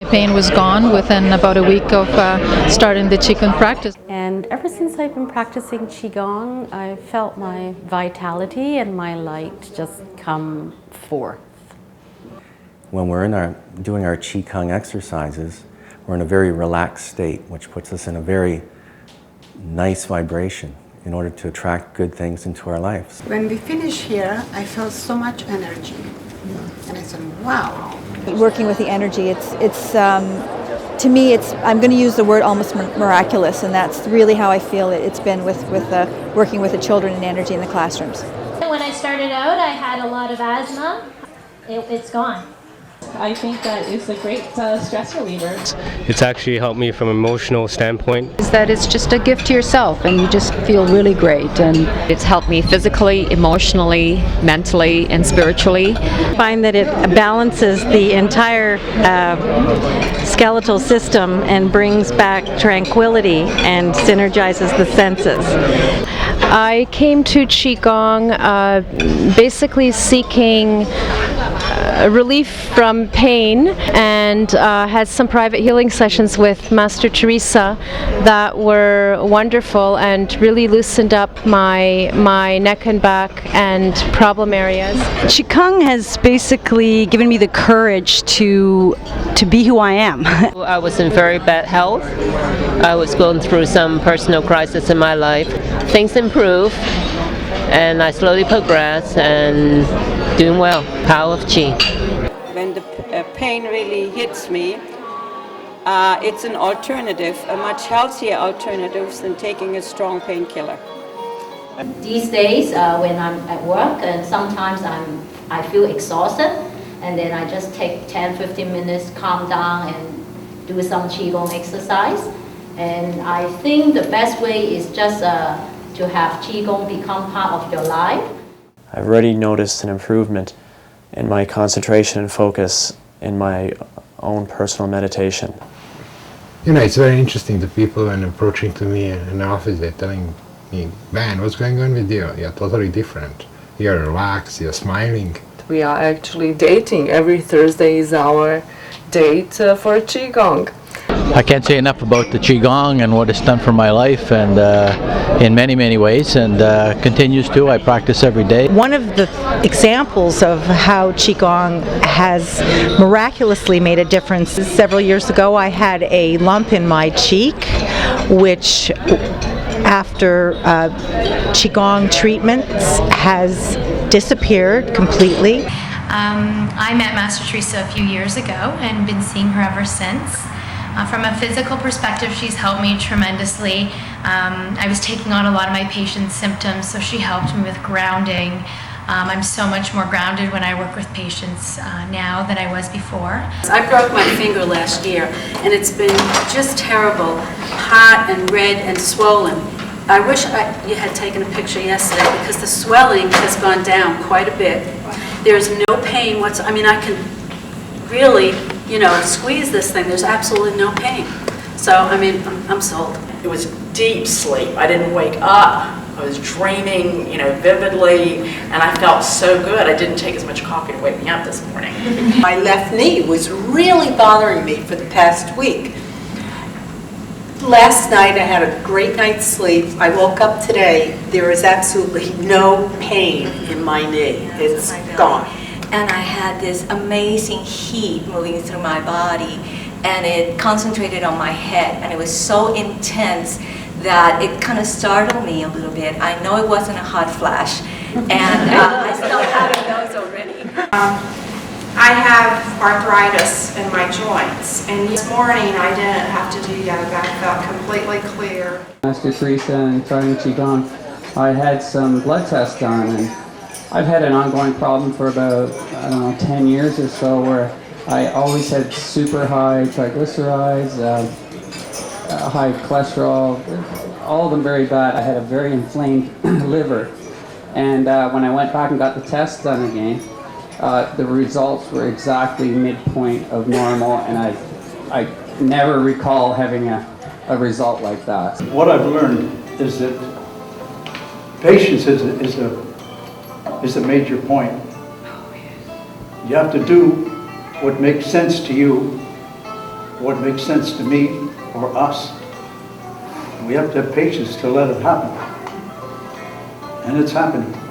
Pain was gone within about a week of starting the Qigong practice. And ever since I've been practicing Qigong, I felt my vitality and my light just come forth. When we're doing our Qigong exercises, we're in a very relaxed state, which puts us in a very nice vibration in order to attract good things into our lives. When we finished here, I felt so much energy. And I said, wow. Working with the energy, it's to me, I'm going to use the word almost miraculous, and that's really how I feel it's been with working with the children and energy in the classrooms. When I started out, I had a lot of asthma. It's gone. I think that it's a great stress reliever. It's actually helped me from an emotional standpoint. Is that it's just a gift to yourself and you just feel really great. And it's helped me physically, emotionally, mentally, and spiritually. I find that it balances the entire skeletal system and brings back tranquility and synergizes the senses. I came to Qigong basically seeking relief from pain, and had some private healing sessions with Master Teresa that were wonderful and really loosened up my neck and back and problem areas. Qigong has basically given me the courage to be who I am. I was in very bad health. I was going through some personal crisis in my life. Things improved, and I slowly progressed and doing well. Power of Qi. When the pain really hits me, it's an alternative, a much healthier alternative than taking a strong painkiller. These days, when I'm at work, and sometimes I feel exhausted, and then I just take 10-15 minutes, calm down, and do some Qigong exercise. And I think the best way is just to have Qigong become part of your life. I've already noticed an improvement in my concentration and focus in my own personal meditation. You know, it's very interesting, the people when approaching to me in the office, they're telling me, man, what's going on with you? You're totally different. You're relaxed, you're smiling. We are actually dating. Every Thursday is our date for Qigong. I can't say enough about the Qigong and what it's done for my life, and in many ways, and continues to. I practice every day. One of the examples of how Qigong has miraculously made a difference, several years ago I had a lump in my cheek, which after Qigong treatments has disappeared completely. I met Master Teresa a few years ago and been seeing her ever since. From a physical perspective, she's helped me tremendously. I was taking on a lot of my patients' symptoms, so she helped me with grounding. I'm so much more grounded when I work with patients now than I was before. I broke my finger last year, and it's been just terrible, hot and red and swollen. I wish you had taken a picture yesterday, because the swelling has gone down quite a bit. There's no pain whatsoever. I mean, I can really, squeeze this thing. There's absolutely no pain. So, I mean, I'm sold. It was deep sleep. I didn't wake up. I was dreaming, vividly, and I felt so good. I didn't take as much coffee to wake me up this morning. My left knee was really bothering me for the past week. Last night I had a great night's sleep. I woke up today. There is absolutely no pain in my knee. It's gone. And I had this amazing heat moving through my body, and it concentrated on my head, and it was so intense that it kind of startled me a little bit. I know it wasn't a hot flash, and I still having those already. I have arthritis in my joints, and this morning I didn't have to do yoga. I felt completely clear. Master Teresa and starting Qigong, I had some blood tests done, and I've had an ongoing problem for about, 10 years or so, where I always had super high triglycerides, high cholesterol, all of them very bad. I had a very inflamed liver. And when I went back and got the test done again, the results were exactly midpoint of normal, and I never recall having a result like that. What I've learned is that patience is a major point. You have to do what makes sense to you what makes sense to me or us. We have to have patience to let it happen. And it's happening.